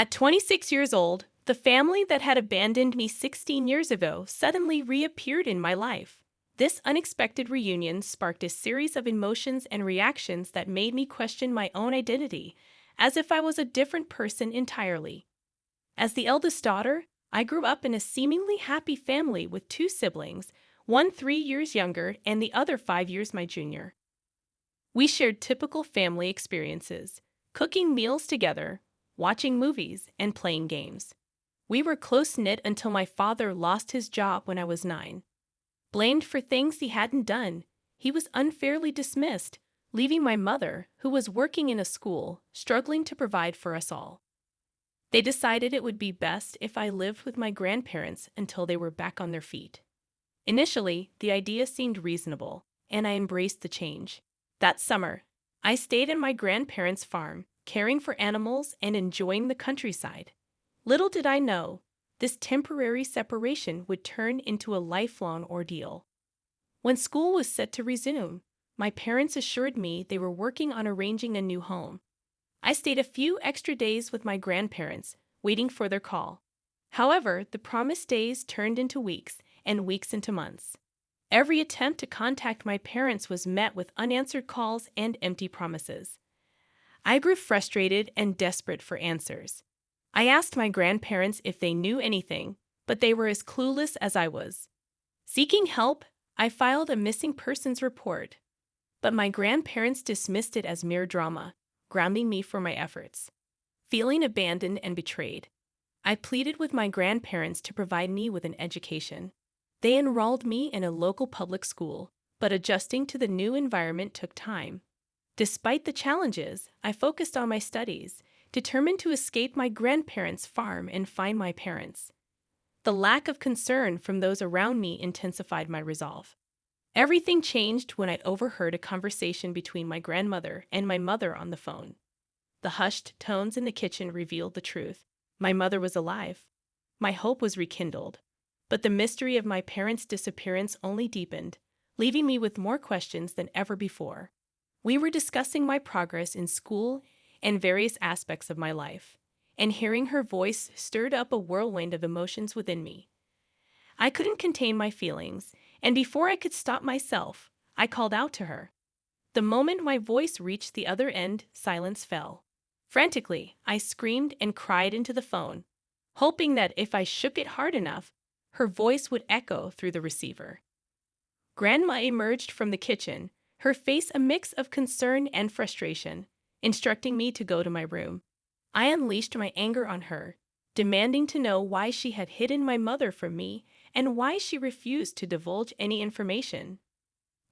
At 26 years old, the family that had abandoned me 16 years ago suddenly reappeared in my life. This unexpected reunion sparked a series of emotions and reactions that made me question my own identity, as if I was a different person entirely. As the eldest daughter, I grew up in a seemingly happy family with two siblings, one 3 years younger and the other 5 years my junior. We shared typical family experiences, cooking meals together, watching movies, and playing games. We were close-knit until my father lost his job when I was 9. Blamed for things he hadn't done, he was unfairly dismissed, leaving my mother, who was working in a school, struggling to provide for us all. They decided it would be best if I lived with my grandparents until they were back on their feet. Initially, the idea seemed reasonable, and I embraced the change. That summer, I stayed at my grandparents' farm, caring for animals and enjoying the countryside. Little did I know, this temporary separation would turn into a lifelong ordeal. When school was set to resume, my parents assured me they were working on arranging a new home. I stayed a few extra days with my grandparents, waiting for their call. However, the promised days turned into weeks, and weeks into months. Every attempt to contact my parents was met with unanswered calls and empty promises. I grew frustrated and desperate for answers. I asked my grandparents if they knew anything, but they were as clueless as I was. Seeking help, I filed a missing persons report, but my grandparents dismissed it as mere drama, grounding me for my efforts. Feeling abandoned and betrayed, I pleaded with my grandparents to provide me with an education. They enrolled me in a local public school, but adjusting to the new environment took time. Despite the challenges, I focused on my studies, determined to escape my grandparents' farm and find my parents. The lack of concern from those around me intensified my resolve. Everything changed when I overheard a conversation between my grandmother and my mother on the phone. The hushed tones in the kitchen revealed the truth. My mother was alive. My hope was rekindled. But the mystery of my parents' disappearance only deepened, leaving me with more questions than ever before. We were discussing my progress in school and various aspects of my life, and hearing her voice stirred up a whirlwind of emotions within me. I couldn't contain my feelings, and before I could stop myself, I called out to her. The moment my voice reached the other end, silence fell. Frantically, I screamed and cried into the phone, hoping that if I shook it hard enough, her voice would echo through the receiver. Grandma emerged from the kitchen, her face a mix of concern and frustration, instructing me to go to my room. I unleashed my anger on her, demanding to know why she had hidden my mother from me and why she refused to divulge any information.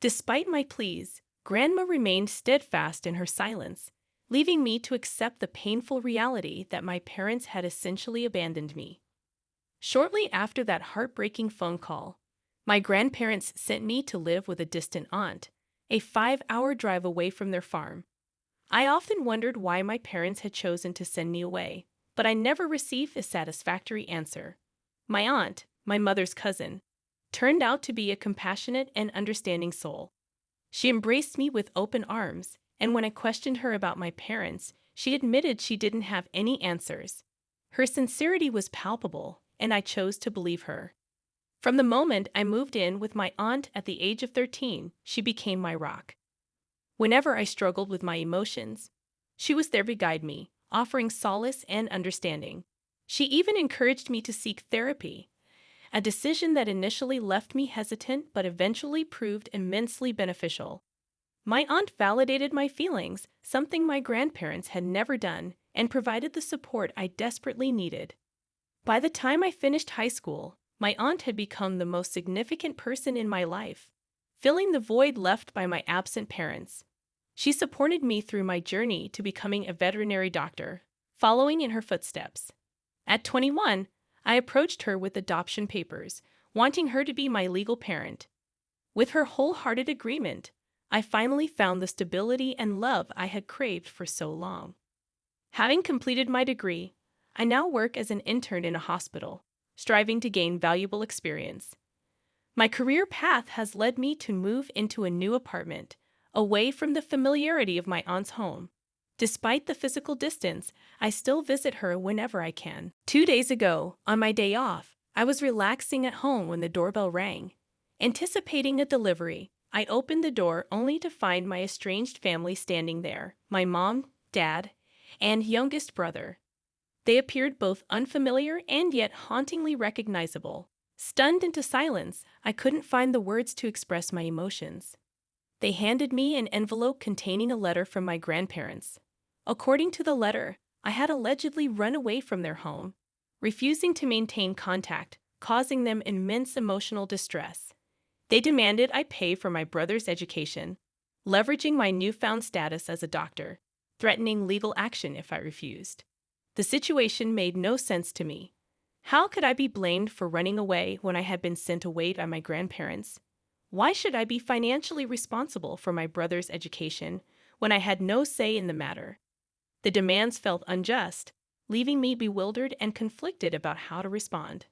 Despite my pleas, Grandma remained steadfast in her silence, leaving me to accept the painful reality that my parents had essentially abandoned me. Shortly after that heartbreaking phone call, my grandparents sent me to live with a distant aunt, a 5-hour drive away from their farm. I often wondered why my parents had chosen to send me away, but I never received a satisfactory answer. My aunt, my mother's cousin, turned out to be a compassionate and understanding soul. She embraced me with open arms, and when I questioned her about my parents, she admitted she didn't have any answers. Her sincerity was palpable, and I chose to believe her. From the moment I moved in with my aunt at the age of 13, she became my rock. Whenever I struggled with my emotions, she was there to guide me, offering solace and understanding. She even encouraged me to seek therapy, a decision that initially left me hesitant but eventually proved immensely beneficial. My aunt validated my feelings, something my grandparents had never done, and provided the support I desperately needed. By the time I finished high school, my aunt had become the most significant person in my life, filling the void left by my absent parents. She supported me through my journey to becoming a veterinary doctor, following in her footsteps. At 21, I approached her with adoption papers, wanting her to be my legal parent. With her wholehearted agreement, I finally found the stability and love I had craved for so long. Having completed my degree, I now work as an intern in a hospital, striving to gain valuable experience. My career path has led me to move into a new apartment, away from the familiarity of my aunt's home. Despite the physical distance, I still visit her whenever I can. 2 days ago, on my day off, I was relaxing at home when the doorbell rang. Anticipating a delivery, I opened the door only to find my estranged family standing there, my mom, dad, and youngest brother. They appeared both unfamiliar and yet hauntingly recognizable. Stunned into silence, I couldn't find the words to express my emotions. They handed me an envelope containing a letter from my grandparents. According to the letter, I had allegedly run away from their home, refusing to maintain contact, causing them immense emotional distress. They demanded I pay for my brother's education, leveraging my newfound status as a doctor, threatening legal action if I refused. The situation made no sense to me. How could I be blamed for running away when I had been sent away by my grandparents? Why should I be financially responsible for my brother's education when I had no say in the matter? The demands felt unjust, leaving me bewildered and conflicted about how to respond.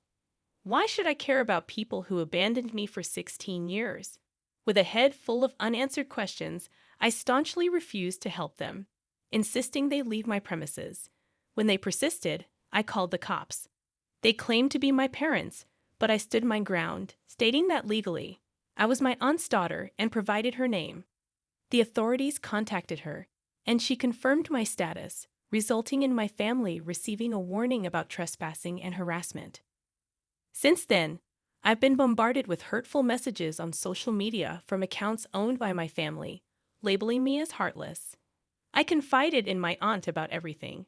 Why should I care about people who abandoned me for 16 years? With a head full of unanswered questions, I staunchly refused to help them, insisting they leave my premises. When they persisted, I called the cops. They claimed to be my parents, but I stood my ground, stating that legally, I was my aunt's daughter and provided her name. The authorities contacted her, and she confirmed my status, resulting in my family receiving a warning about trespassing and harassment. Since then, I've been bombarded with hurtful messages on social media from accounts owned by my family, labeling me as heartless. I confided in my aunt about everything,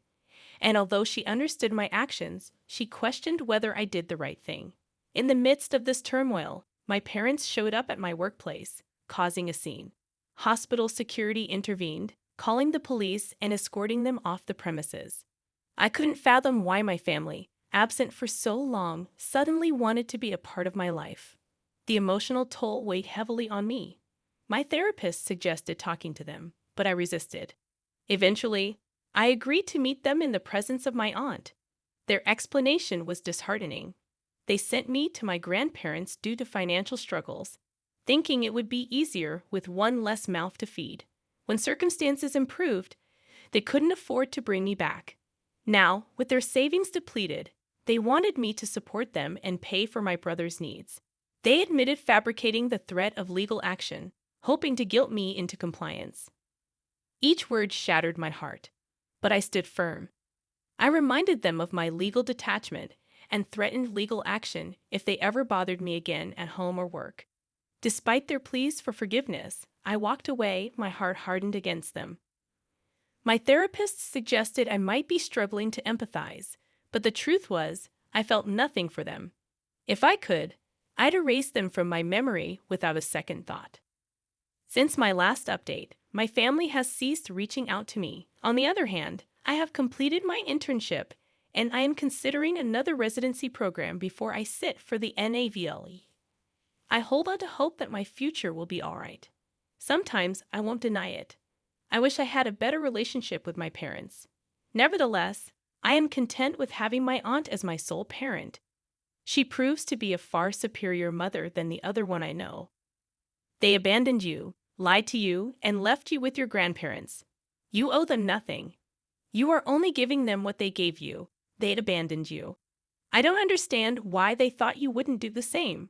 and although she understood my actions, she questioned whether I did the right thing. In the midst of this turmoil, my parents showed up at my workplace, causing a scene. Hospital security intervened, calling the police and escorting them off the premises. I couldn't fathom why my family, absent for so long, suddenly wanted to be a part of my life. The emotional toll weighed heavily on me. My therapist suggested talking to them, but I resisted. Eventually, I agreed to meet them in the presence of my aunt. Their explanation was disheartening. They sent me to my grandparents due to financial struggles, thinking it would be easier with one less mouth to feed. When circumstances improved, they couldn't afford to bring me back. Now, with their savings depleted, they wanted me to support them and pay for my brother's needs. They admitted fabricating the threat of legal action, hoping to guilt me into compliance. Each word shattered my heart, but I stood firm. I reminded them of my legal detachment and threatened legal action if they ever bothered me again at home or work. Despite their pleas for forgiveness, I walked away, my heart hardened against them. My therapist suggested I might be struggling to empathize, but the truth was, I felt nothing for them. If I could, I'd erase them from my memory without a second thought. Since my last update, my family has ceased reaching out to me. On the other hand, I have completed my internship, and I am considering another residency program before I sit for the NAVLE. I hold on to hope that my future will be all right. Sometimes I won't deny it. I wish I had a better relationship with my parents. Nevertheless, I am content with having my aunt as my sole parent. She proves to be a far superior mother than the other one I know. They abandoned you, lied to you, and left you with your grandparents. You owe them nothing. You are only giving them what they gave you. They'd abandoned you. I don't understand why they thought you wouldn't do the same.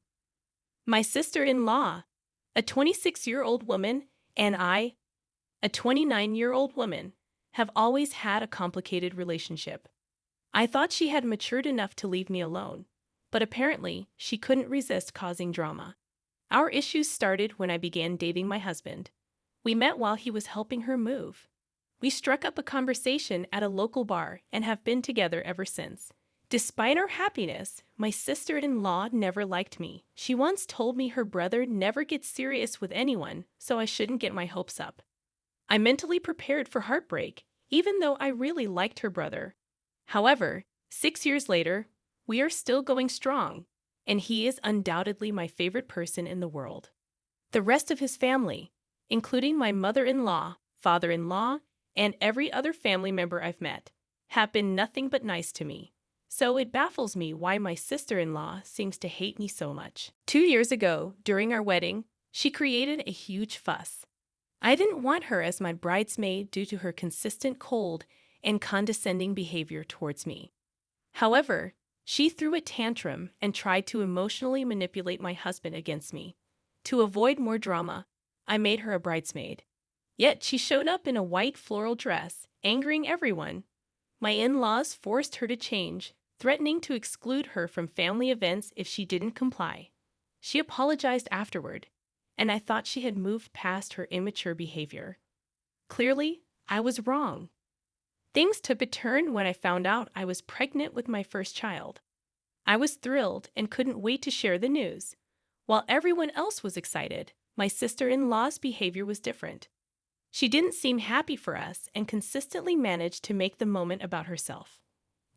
My sister-in-law, a 26-year-old woman, and I, a 29-year-old woman, have always had a complicated relationship. I thought she had matured enough to leave me alone, but apparently she couldn't resist causing drama. Our issues started when I began dating my husband. We met while he was helping her move. We struck up a conversation at a local bar and have been together ever since. Despite our happiness, my sister-in-law never liked me. She once told me her brother never gets serious with anyone, so I shouldn't get my hopes up. I mentally prepared for heartbreak, even though I really liked her brother. However, 6 years later, we are still going strong, and he is undoubtedly my favorite person in the world. The rest of his family, including my mother-in-law, father-in-law, and every other family member I've met, have been nothing but nice to me. So it baffles me why my sister-in-law seems to hate me so much. 2 years ago, during our wedding, she created a huge fuss. I didn't want her as my bridesmaid due to her consistent cold and condescending behavior towards me. However, she threw a tantrum and tried to emotionally manipulate my husband against me. To avoid more drama, I made her a bridesmaid. Yet she showed up in a white floral dress, angering everyone. My in-laws forced her to change, threatening to exclude her from family events if she didn't comply. She apologized afterward, and I thought she had moved past her immature behavior. Clearly, I was wrong. Things took a turn when I found out I was pregnant with my first child. I was thrilled and couldn't wait to share the news. While everyone else was excited, my sister-in-law's behavior was different. She didn't seem happy for us and consistently managed to make the moment about herself.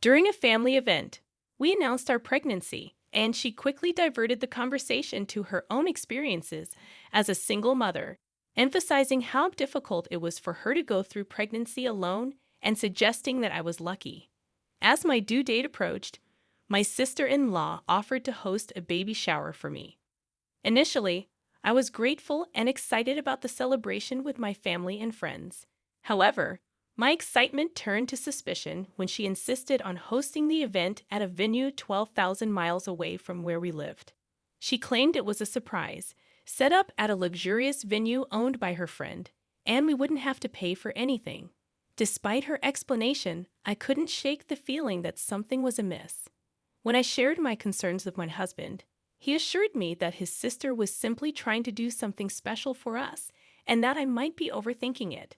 During a family event, we announced our pregnancy, and she quickly diverted the conversation to her own experiences as a single mother, emphasizing how difficult it was for her to go through pregnancy alone and suggesting that I was lucky. As my due date approached, my sister-in-law offered to host a baby shower for me. Initially, I was grateful and excited about the celebration with my family and friends. However, my excitement turned to suspicion when she insisted on hosting the event at a venue 12,000 miles away from where we lived. She claimed it was a surprise, set up at a luxurious venue owned by her friend, and we wouldn't have to pay for anything. Despite her explanation, I couldn't shake the feeling that something was amiss. When I shared my concerns with my husband, he assured me that his sister was simply trying to do something special for us and that I might be overthinking it.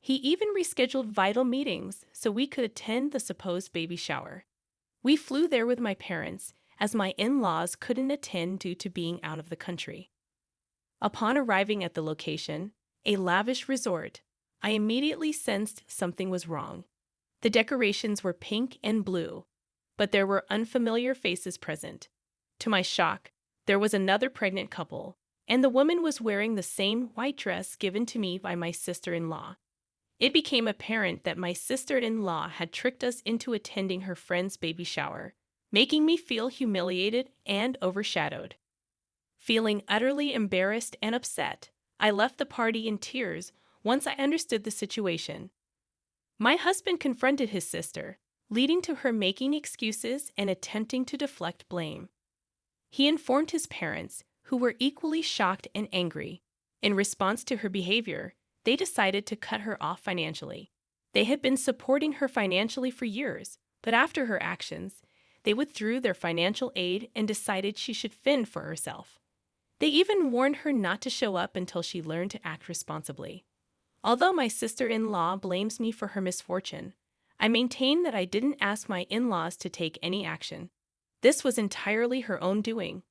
He even rescheduled vital meetings so we could attend the supposed baby shower. We flew there with my parents, as my in-laws couldn't attend due to being out of the country. Upon arriving at the location, a lavish resort, I immediately sensed something was wrong. The decorations were pink and blue, but there were unfamiliar faces present. To my shock, there was another pregnant couple, and the woman was wearing the same white dress given to me by my sister-in-law. It became apparent that my sister-in-law had tricked us into attending her friend's baby shower, making me feel humiliated and overshadowed. Feeling utterly embarrassed and upset, I left the party in tears once I understood the situation. My husband confronted his sister, leading to her making excuses and attempting to deflect blame. He informed his parents, who were equally shocked and angry. In response to her behavior, they decided to cut her off financially. They had been supporting her financially for years, but after her actions, they withdrew their financial aid and decided she should fend for herself. They even warned her not to show up until she learned to act responsibly. Although my sister-in-law blames me for her misfortune, I maintain that I didn't ask my in-laws to take any action. This was entirely her own doing.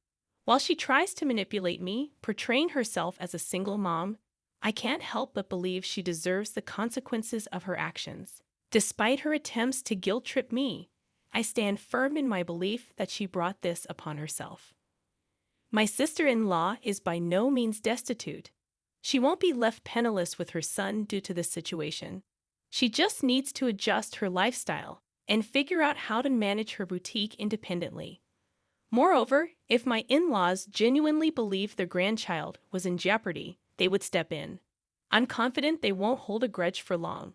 While she tries to manipulate me, portraying herself as a single mom, I can't help but believe she deserves the consequences of her actions. Despite her attempts to guilt-trip me, I stand firm in my belief that she brought this upon herself. My sister-in-law is by no means destitute. She won't be left penniless with her son due to this situation. She just needs to adjust her lifestyle and figure out how to manage her boutique independently. Moreover, if my in-laws genuinely believe their grandchild was in jeopardy, they would step in. I'm confident they won't hold a grudge for long.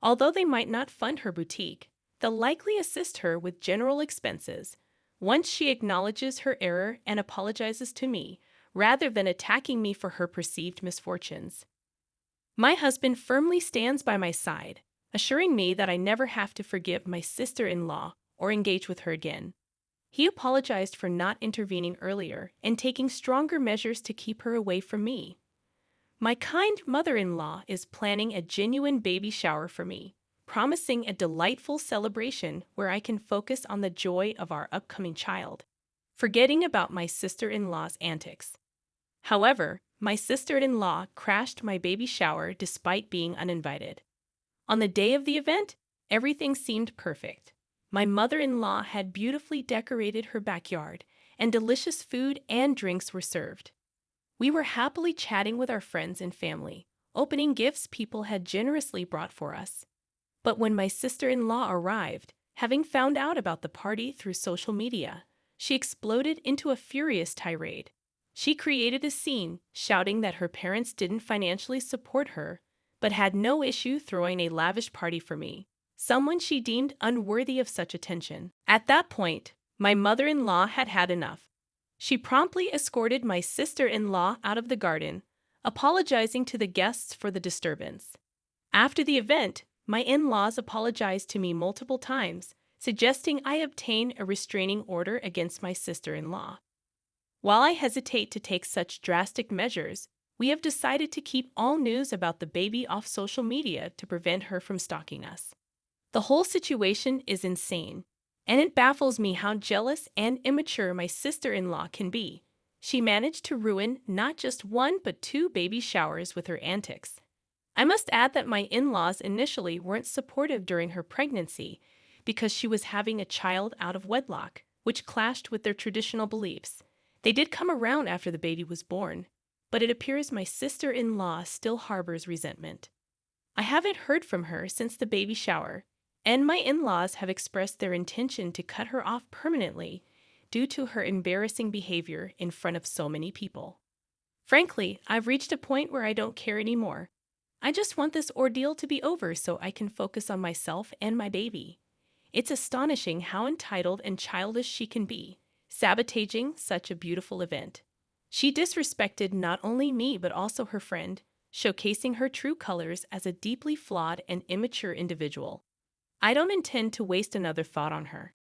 Although they might not fund her boutique, they'll likely assist her with general expenses once she acknowledges her error and apologizes to me, rather than attacking me for her perceived misfortunes. My husband firmly stands by my side, assuring me that I never have to forgive my sister-in-law or engage with her again. He apologized for not intervening earlier and taking stronger measures to keep her away from me. My kind mother-in-law is planning a genuine baby shower for me, promising a delightful celebration where I can focus on the joy of our upcoming child, forgetting about my sister-in-law's antics. However, my sister-in-law crashed my baby shower despite being uninvited. On the day of the event, everything seemed perfect. My mother-in-law had beautifully decorated her backyard, and delicious food and drinks were served. We were happily chatting with our friends and family, opening gifts people had generously brought for us. But when my sister-in-law arrived, having found out about the party through social media, she exploded into a furious tirade. She created a scene, shouting that her parents didn't financially support her, but had no issue throwing a lavish party for me, someone she deemed unworthy of such attention. At that point, my mother-in-law had had enough. She promptly escorted my sister-in-law out of the garden, apologizing to the guests for the disturbance. After the event, my in-laws apologized to me multiple times, suggesting I obtain a restraining order against my sister-in-law. While I hesitate to take such drastic measures, we have decided to keep all news about the baby off social media to prevent her from stalking us. The whole situation is insane, and it baffles me how jealous and immature my sister-in-law can be. She managed to ruin not just one but two baby showers with her antics. I must add that my in-laws initially weren't supportive during her pregnancy because she was having a child out of wedlock, which clashed with their traditional beliefs. They did come around after the baby was born, but it appears my sister-in-law still harbors resentment. I haven't heard from her since the baby shower, and my in-laws have expressed their intention to cut her off permanently due to her embarrassing behavior in front of so many people. Frankly, I've reached a point where I don't care anymore. I just want this ordeal to be over so I can focus on myself and my baby. It's astonishing how entitled and childish she can be, sabotaging such a beautiful event. She disrespected not only me but also her friend, showcasing her true colors as a deeply flawed and immature individual. I don't intend to waste another thought on her.